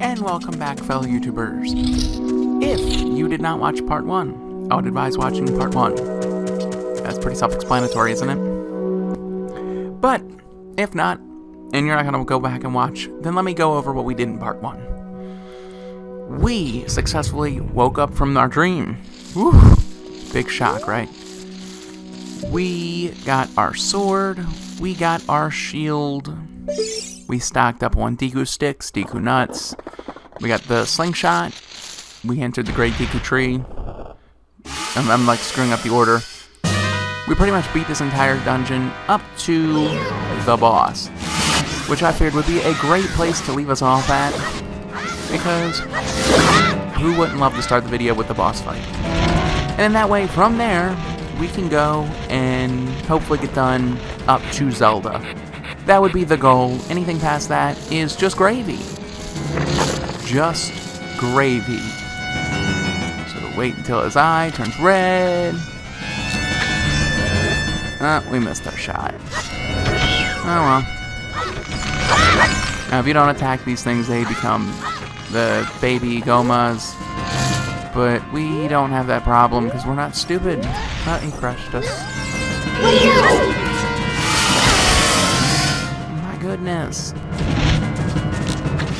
and welcome back, fellow YouTubers. If you did not watch part 1, I would advise watching part 1. That's pretty self-explanatory, isn't it? But, if not, and you're not going to go back and watch, then let me go over what we did in part 1. We successfully woke up from our dream. Whew. Big shock, right? We got our sword, we got our shield, we stocked up on Deku sticks, Deku nuts, we got the slingshot, we entered the great Deku tree. I'm like screwing up the order. We pretty much beat this entire dungeon up to the boss, which I figured would be a great place to leave us off at, because who wouldn't love to start the video with the boss fight? And in that way, from there, we can go and hopefully get done up to Zelda. That would be the goal. Anything past that is just gravy. Just gravy. So wait until his eye turns red. We missed our shot. Oh well. Now if you don't attack these things, they become the baby Gomas. But we don't have that problem because we're not stupid. Oh, he crushed us. My goodness.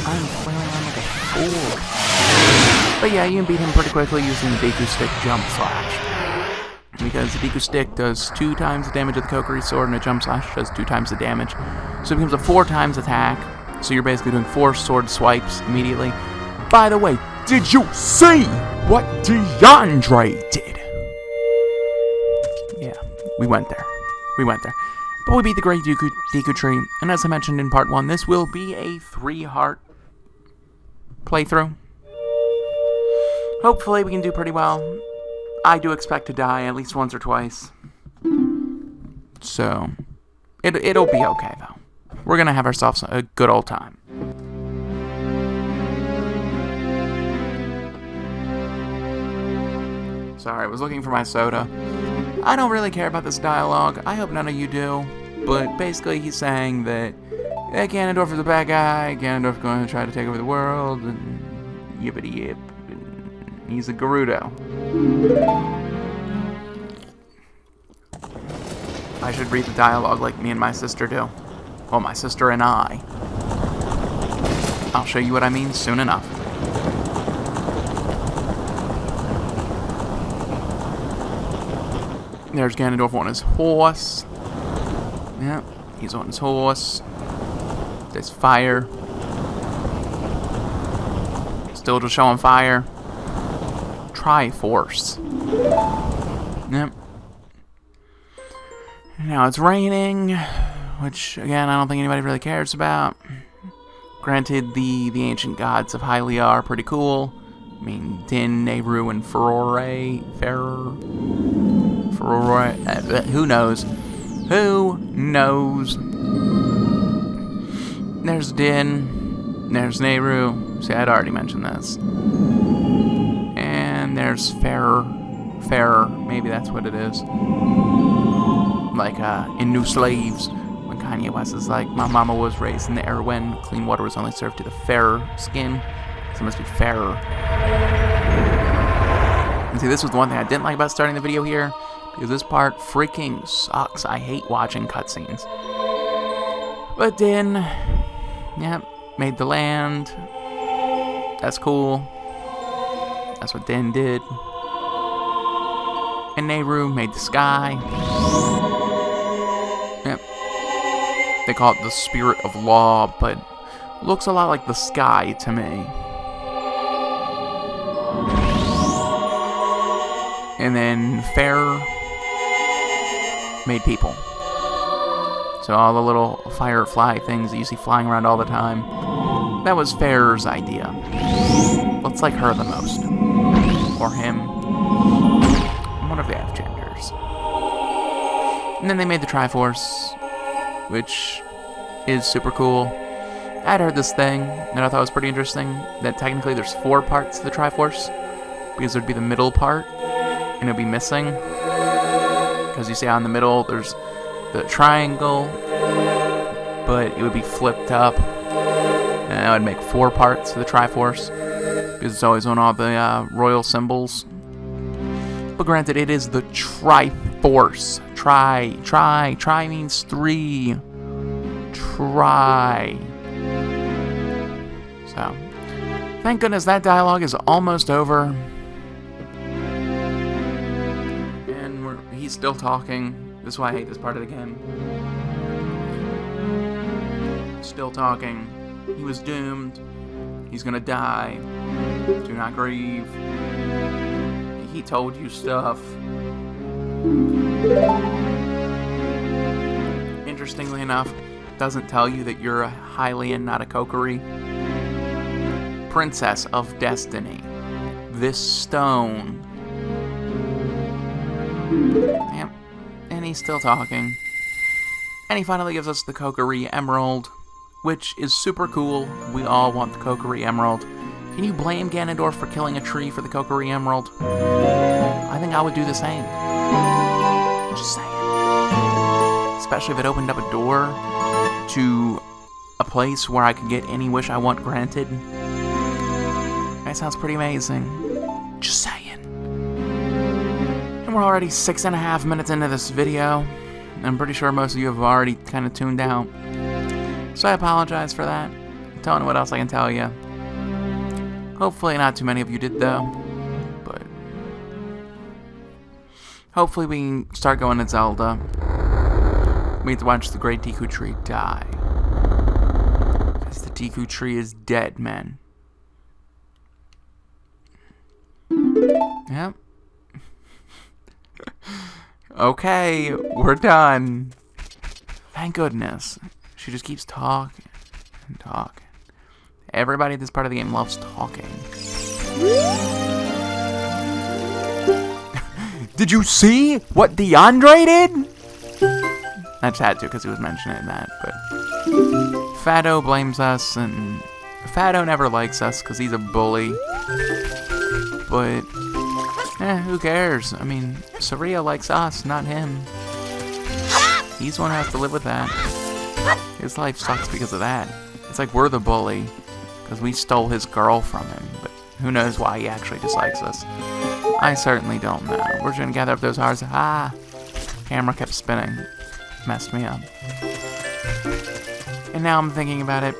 I'm flailing around like a fool. But yeah, you can beat him pretty quickly using the Deku Stick Jump Slash. Because the Deku Stick does 2 times the damage of the Kokiri Sword, and a Jump Slash does 2 times the damage. So it becomes a 4 times attack. So you're basically doing 4 sword swipes immediately. By the way, did you see what DeAndre did? Yeah, we went there. We went there. But we beat the Great Deku Tree, and as I mentioned in part 1, this will be a 3-heart playthrough. Hopefully we can do pretty well. I do expect to die at least once or twice. So, it'll be okay, though. We're gonna have ourselves a good old time. Sorry, I was looking for my soda. I don't really care about this dialogue. I hope none of you do. But basically, he's saying that Ganondorf is a bad guy. Ganondorf's going to try to take over the world. And yippity yip. And he's a Gerudo. I should read the dialogue like me and my sister do. Well, my sister and I. I'll show you what I mean soon enough. There's Ganondorf on his horse. Yep, he's on his horse. There's fire. Still just showing fire. Triforce. Yep. Now it's raining, which again I don't think anybody really cares about. Granted, the ancient gods of Hylia are pretty cool. I mean, Din, Nehru, and Ferrore. Who knows? Who knows? There's Din. There's Nehru. See, I'd already mentioned this. And there's Fairer. Maybe that's what it is. Like in New Slaves, when Kanye West is like, my mama was raised in the era when clean water was only served to the fairer skin. So it must be fairer. And see, this was the one thing I didn't like about starting the video here. Because this part freaking sucks. I hate watching cutscenes. But Din, yep, made the land. That's cool. That's what Din did. And Nehru made the sky. Yep. They call it the Spirit of Law, but looks a lot like the sky to me. And then Fair made people. So all the little firefly things that you see flying around all the time, that was Fair's idea. Let's like her the most. Or him. I wonder if they have genders. And then they made the Triforce, which is super cool. I'd heard this thing, and I thought it was pretty interesting, that technically there's 4 parts to the Triforce, because there'd be the middle part, and it'd be missing. Because you see how in the middle there's the triangle, but it would be flipped up. That would make 4 parts of the Triforce, because it's always on all the royal symbols. But granted, it is the Triforce. Tri means 3. Try. So, thank goodness that dialogue is almost over. And he's still talking. This is why I hate this part of the game. Still talking. He was doomed. He's gonna die. Do not grieve. He told you stuff. Interestingly enough, doesn't tell you that you're a Hylian, not a Kokiri. Princess of Destiny. This stone. Yep. And he's still talking. And he finally gives us the Kokiri Emerald, which is super cool. We all want the Kokiri Emerald. Can you blame Ganondorf for killing a tree for the Kokiri Emerald? I think I would do the same. Just saying. Especially if it opened up a door to a place where I could get any wish I want granted. That sounds pretty amazing. Just saying. And we're already 6.5 minutes into this video. I'm pretty sure most of you have already kind of tuned out. So I apologize for that. Don't know what else I can tell you. Hopefully not too many of you did though. But hopefully we can start going to Zelda. We need to watch the Great Deku Tree die. Because the Deku Tree is dead, man. Yep. Okay, we're done. Thank goodness. She just keeps talking and talking. Everybody at this part of the game loves talking. Did you see what DeAndre did? I just had to because he was mentioning that, but Fado blames us, and Fado never likes us because he's a bully. But, who cares? I mean, Saria likes us, not him. He's the one who has to live with that. His life sucks because of that. It's like we're the bully because we stole his girl from him, but who knows why he actually dislikes us. I certainly don't know. We're just gonna gather up those hearts. Camera kept spinning. Messed me up. And now I'm thinking about it.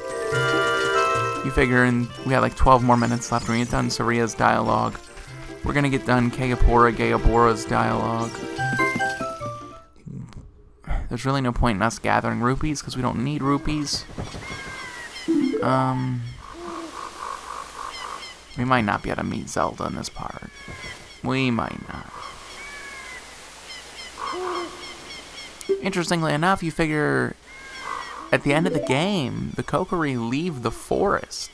You figure we got like 12 more minutes left when we get done Saria's dialogue. We're gonna get done Gaeabora's dialogue. There's really no point in us gathering rupees because we don't need rupees. We might not be able to meet Zelda in this part. We might not. Interestingly enough, you figure at the end of the game, the Kokiri leave the forest.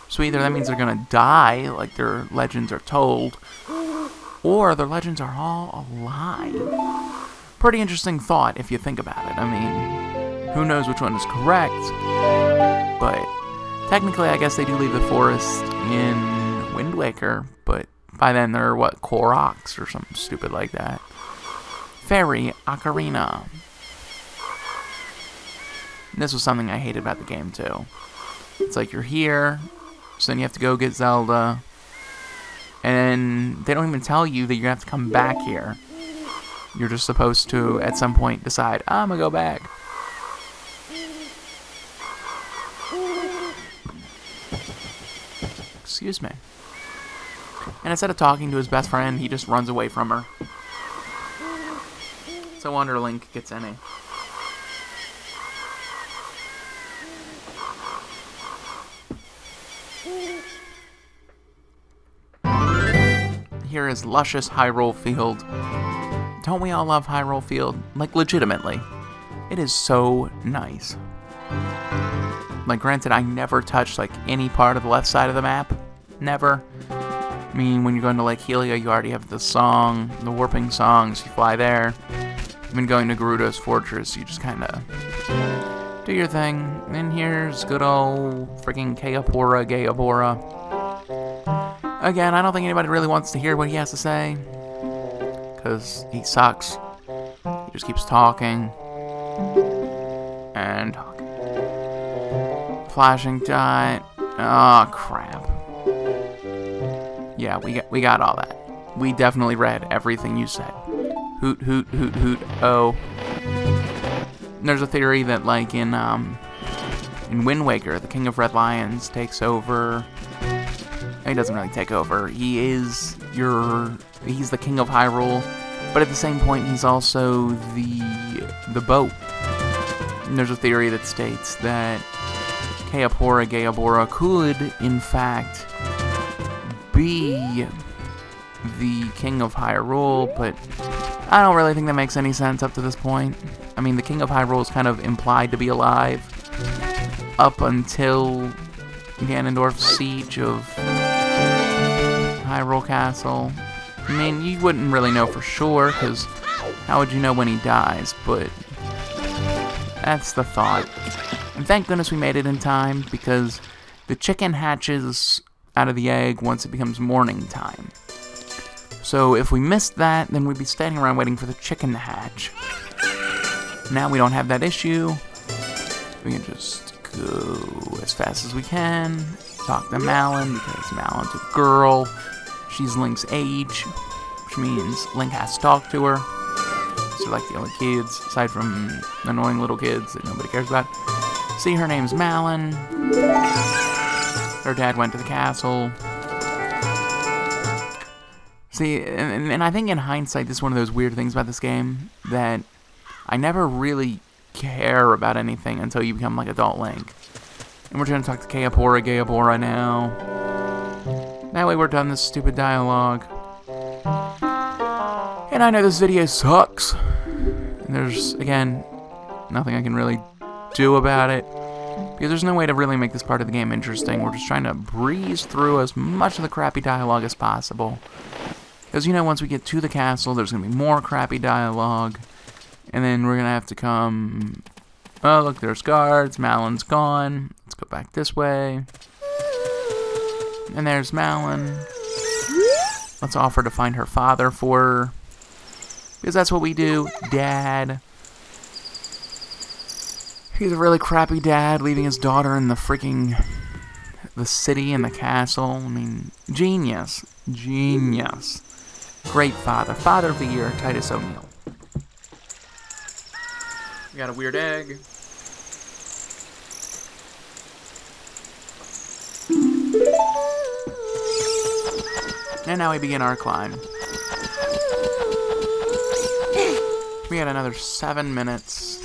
So either that means they're gonna die, like their legends are told, or their legends are all a lie. Pretty interesting thought if you think about it. I mean, who knows which one is correct, but technically I guess they do leave the forest in Wind Waker, but by then they're, what, Koroks or something stupid like that. Fairy Ocarina. This was something I hated about the game too. It's like you're here, so then you have to go get Zelda, and they don't even tell you that you have to come back here. You're just supposed to, at some point, decide, I'm gonna go back. Excuse me. And instead of talking to his best friend, he just runs away from her. So I wonder Link gets any. Here is luscious Hyrule Field. Don't we all love Hyrule Field? Like, legitimately. It is so nice. Like, granted, I never touched, like, any part of the left side of the map. Never. I mean, when you're going to Lake Helia, you already have the song, the warping songs, you fly there. When going to Gerudo's Fortress, you just kind of do your thing. And here's good old freaking Gaeabora. Again, I don't think anybody really wants to hear what he has to say, because he sucks. He just keeps talking and talking. Flashing dot. Oh, crap. Yeah, we got all that. We definitely read everything you said. Hoot, hoot, hoot, hoot, oh. There's a theory that, like, in Wind Waker, the King of Red Lions takes over. He doesn't really take over. He's the King of Hyrule, but at the same point, he's also the boat. And there's a theory that states that Gaebora could, in fact, be the King of Hyrule, but I don't really think that makes any sense up to this point. I mean, the King of Hyrule is kind of implied to be alive up until Ganondorf's siege of Hyrule Castle. I mean, you wouldn't really know for sure, because how would you know when he dies, but that's the thought. And thank goodness we made it in time, because the chicken hatches out of the egg once it becomes morning time. So if we missed that, then we'd be standing around waiting for the chicken to hatch. Now we don't have that issue. We can just go as fast as we can. Talk to Malon, because Malon's a girl. She's Link's age, which means Link has to talk to her. So like the other kids, aside from annoying little kids that nobody cares about. See, her name's Malon. Her dad went to the castle. See, and I think in hindsight, this is one of those weird things about this game, that I never really care about anything until you become like adult Link. And we're trying to talk to Gaebora now. That way we're done this stupid dialogue. And I know this video sucks. And there's, again, nothing I can really do about it. Because there's no way to really make this part of the game interesting. We're just trying to breeze through as much of the crappy dialogue as possible. Because, you know, once we get to the castle, there's going to be more crappy dialogue. And then we're going to have to come... Oh, look, there's guards. Malon's gone. Let's go back this way. And there's Malon. Let's offer to find her father for her. Because that's what we do, Dad. He's a really crappy dad, leaving his daughter in the city and the castle. I mean, genius. Genius. Great father. Father of the year, Titus O'Neil. We got a weird egg. And now we begin our climb. We got another 7 minutes.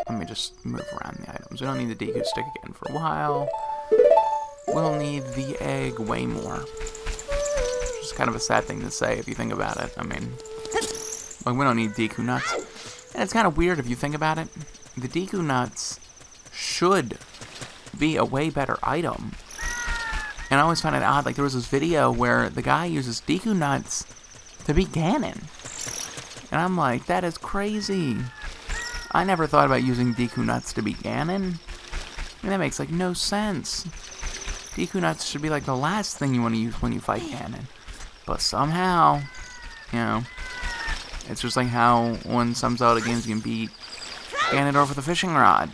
Let me just move around the items. We don't need the Deku stick again for a while. We'll need the egg way more. Which is kind of a sad thing to say if you think about it. I mean, like, we don't need Deku nuts. And it's kind of weird if you think about it. The Deku nuts should be a way better item. And I always find it odd, like there was this video where the guy uses Deku nuts to beat Ganon. And I'm like, that is crazy. I never thought about using Deku nuts to beat Ganon. And that makes like no sense. Deku nuts should be like the last thing you want to use when you fight Ganon. But somehow, you know, it's just like how when some Zelda games you can beat Ganondorf with a fishing rod.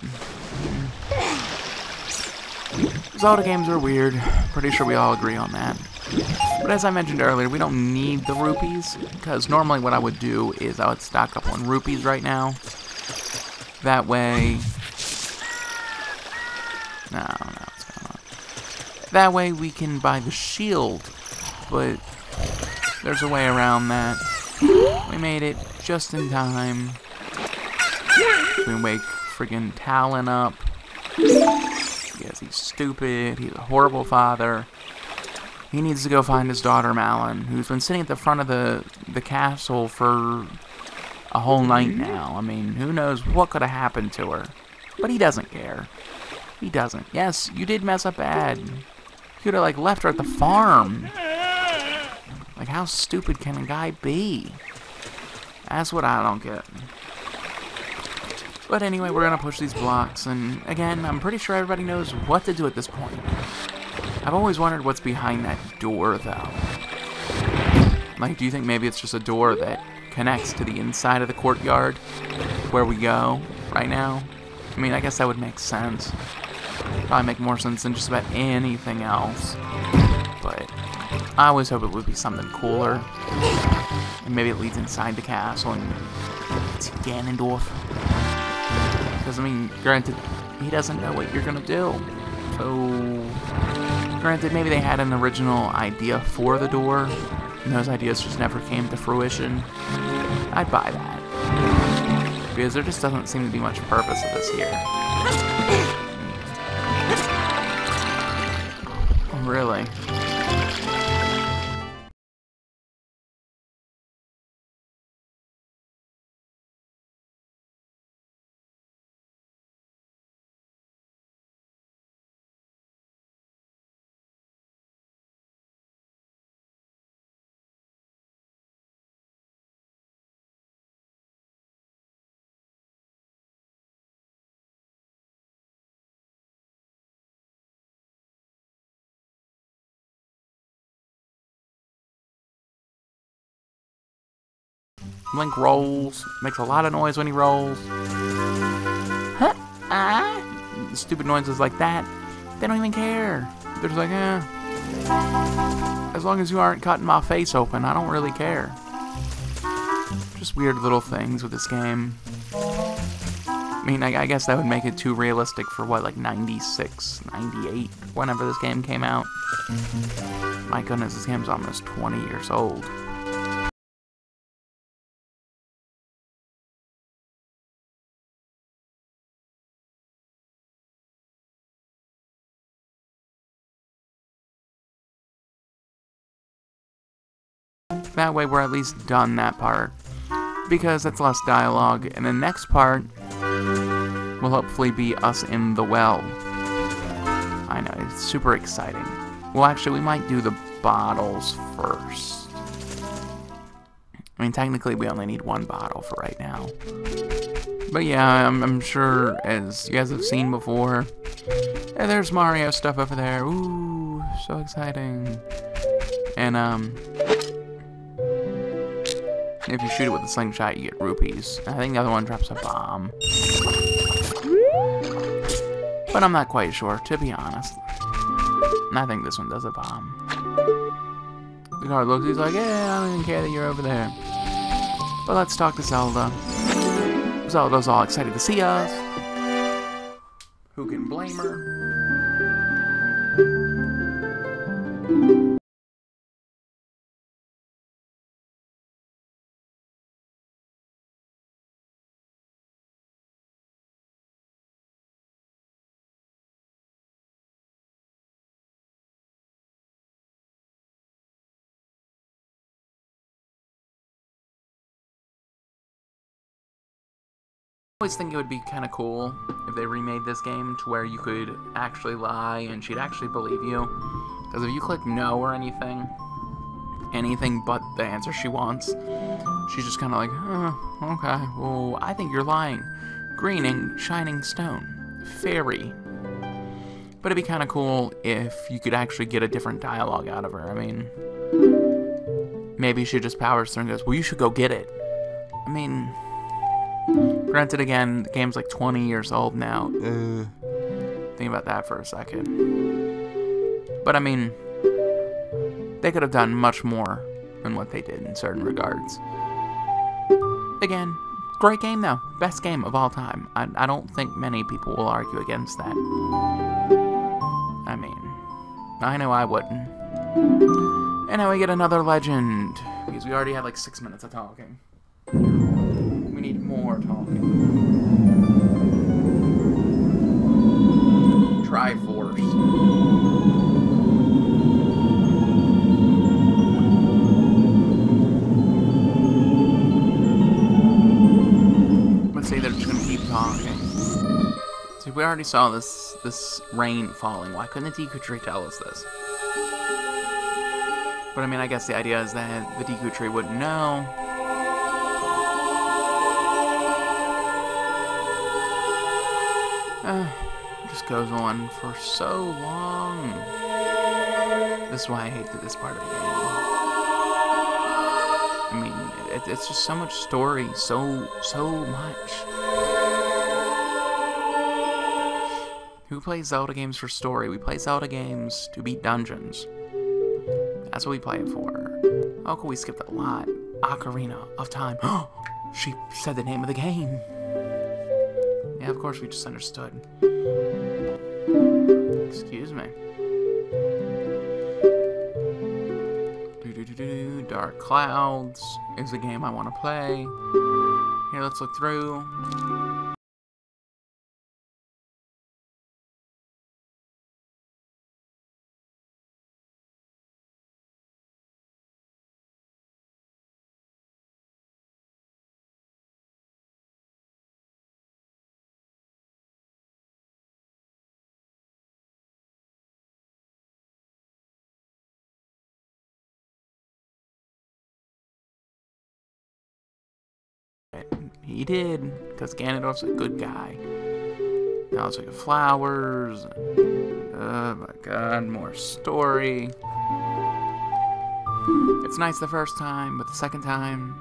Zelda games are weird. Pretty sure we all agree on that. But as I mentioned earlier, we don't need the rupees, because normally what I would do is I would stock up on rupees right now. That way... No, what's going on? That way we can buy the shield, but there's a way around that. We made it just in time. We can wake friggin' Talon up. Because he's stupid, he's a horrible father. He needs to go find his daughter, Malon, who's been sitting at the front of the castle for a whole night now. I mean, who knows what could have happened to her. But he doesn't care. He doesn't. Yes, you did mess up bad. You could have, like, left her at the farm. Like, how stupid can a guy be? That's what I don't get. But anyway, we're going to push these blocks, and again, I'm pretty sure everybody knows what to do at this point. I've always wondered what's behind that door, though. Like, do you think maybe it's just a door that connects to the inside of the courtyard where we go right now? I mean, I guess that would make sense. Probably make more sense than just about anything else. But I always hope it would be something cooler. And maybe it leads inside the castle and it's Ganondorf. Because, I mean, granted, he doesn't know what you're gonna do. So, granted, maybe they had an original idea for the door, and those ideas just never came to fruition. I'd buy that. Because there just doesn't seem to be much purpose to this here. Really? Link rolls, makes a lot of noise when he rolls. Huh? Stupid noises like that, they don't even care. They're just like, as long as you aren't cutting my face open, I don't really care. Just weird little things with this game. I mean, I guess that would make it too realistic for what, like 96, 98, whenever this game came out. My goodness, this game's almost 20 years old. That way we're at least done that part, because that's less dialogue, and the next part will hopefully be us in the well. I know, it's super exciting. Well, actually, we might do the bottles first. I mean, technically we only need one bottle for right now. But yeah, I'm sure, as you guys have seen before, hey, there's Mario stuff over there. Ooh, so exciting. And, if you shoot it with a slingshot, you get rupees. I think the other one drops a bomb. But I'm not quite sure, to be honest. And I think this one does a bomb. The guard looks, he's like, yeah, I don't even care that you're over there. But let's talk to Zelda. Zelda's all excited to see us. Who can blame her? I always think it would be kind of cool if they remade this game to where you could actually lie and she'd actually believe you. Because if you click no or anything but the answer she wants, she's just kind of like, okay, well, I think you're lying. Green and shining stone. Fairy. But it'd be kind of cool if you could actually get a different dialogue out of her. I mean, maybe she just powers through and goes, well, you should go get it. I mean, granted, again, the game's like 20 years old now. Think about that for a second. But I mean, they could have done much more than what they did in certain regards. Again, great game though. Best game of all time. I don't think many people will argue against that. I mean, I know I wouldn't. And now we get another legend. Because we already had like 6 minutes of talking. We need more talking. Triforce. Let's say they're just gonna keep talking. See, we already saw this rain falling. Why couldn't the Deku Tree tell us this? But I mean, I guess the idea is that the Deku Tree wouldn't know. It just goes on for so long. This is why I hate this part of the game. I mean, it's just so much story, so much. Who play Zelda games for story. We play Zelda games to beat dungeons. That's what we play it for. Oh, cool, we skipped a lot. Ocarina of Time. She said the name of the game. Yeah, of course we just understood. Excuse me. Dark Clouds is the game I want to play. Here, let's look through. He did, because Ganondorf's a good guy. Now let's look at flowers. Oh my god, more story. It's nice the first time, but the second time,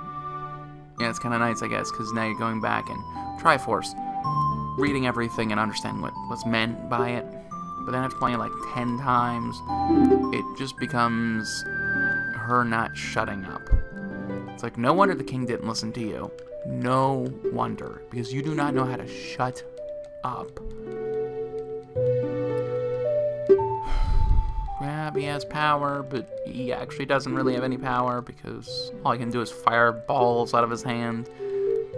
yeah, it's kind of nice, I guess, because now you're going back and Triforce, reading everything and understanding what was meant by it. But then after playing it like 10 times, it just becomes her not shutting up. It's like, no wonder the king didn't listen to you. No wonder, because you do not know how to shut up. Yeah, he has power, but he actually doesn't really have any power, because all he can do is fire balls out of his hand.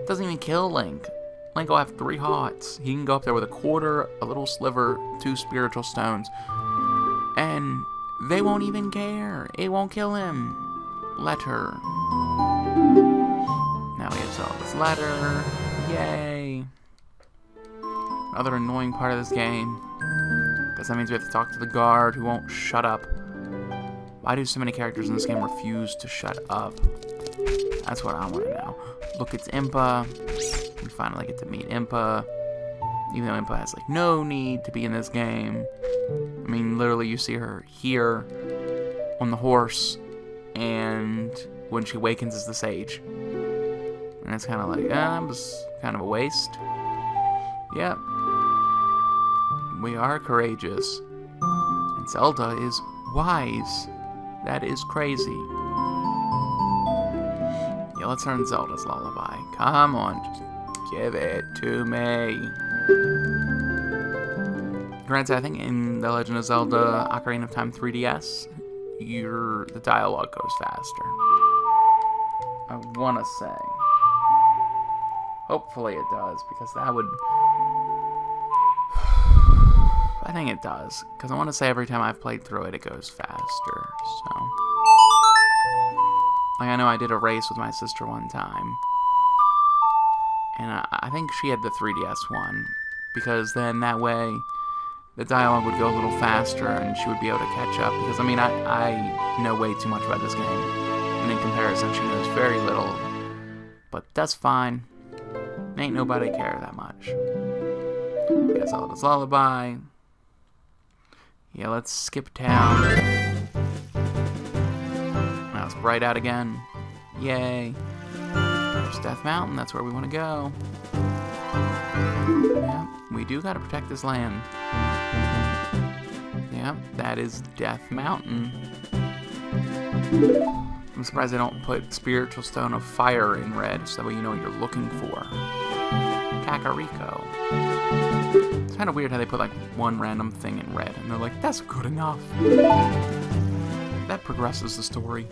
Doesn't even kill Link. Link will have 3 hearts. He can go up there with a quarter, a little sliver, 2 spiritual stones, and they won't even care. It won't kill him. Letter. Now we have Zelda's letter. Yay. Another annoying part of this game, because that means we have to talk to the guard who won't shut up. Why do so many characters in this game refuse to shut up? That's what I want to know. Look, it's Impa. We finally get to meet Impa. Even though Impa has like no need to be in this game. I mean, literally you see her here on the horse, and when she awakens as the sage. And it's kind of like, it was kind of a waste. Yep. We are courageous. And Zelda is wise. That is crazy. Yeah, let's learn Zelda's lullaby. Come on, just give it to me. Granted, I think in The Legend of Zelda Ocarina of Time 3DS, the dialogue goes faster. I want to say. Hopefully it does, because that would... I think it does, because I want to say every time I've played through it, it goes faster, so... Like, I know I did a race with my sister one time, and I think she had the 3DS one, because then that way, the dialogue would go a little faster, and she would be able to catch up, because, I mean, I know way too much about this game, and in comparison, she knows very little, but that's fine. Ain't nobody care that much. Yeah, Zelda's lullaby. Yeah, let's skip town. Now it's bright out again. Yay. There's Death Mountain, that's where we want to go. Yeah, we do gotta protect this land. Yeah, that is Death Mountain. I'm surprised they don't put Spiritual Stone of Fire in red, so that way you know what you're looking for. Kakariko. It's kind of weird how they put like one random thing in red, and they're like, that's good enough. That progresses the story.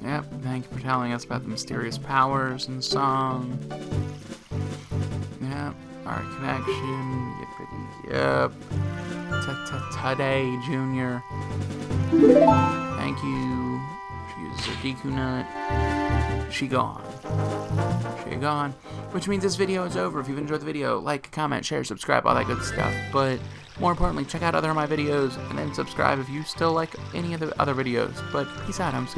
Yep, thank you for telling us about the mysterious powers in the song. Yep, our connection. Yep. Today, Junior. Thank you. She uses her Deku Nut. She gone. She gone. Which means this video is over. If you've enjoyed the video, like, comment, share, subscribe, all that good stuff. But more importantly, check out other of my videos and then subscribe if you still like any of the other videos. But peace out. I'm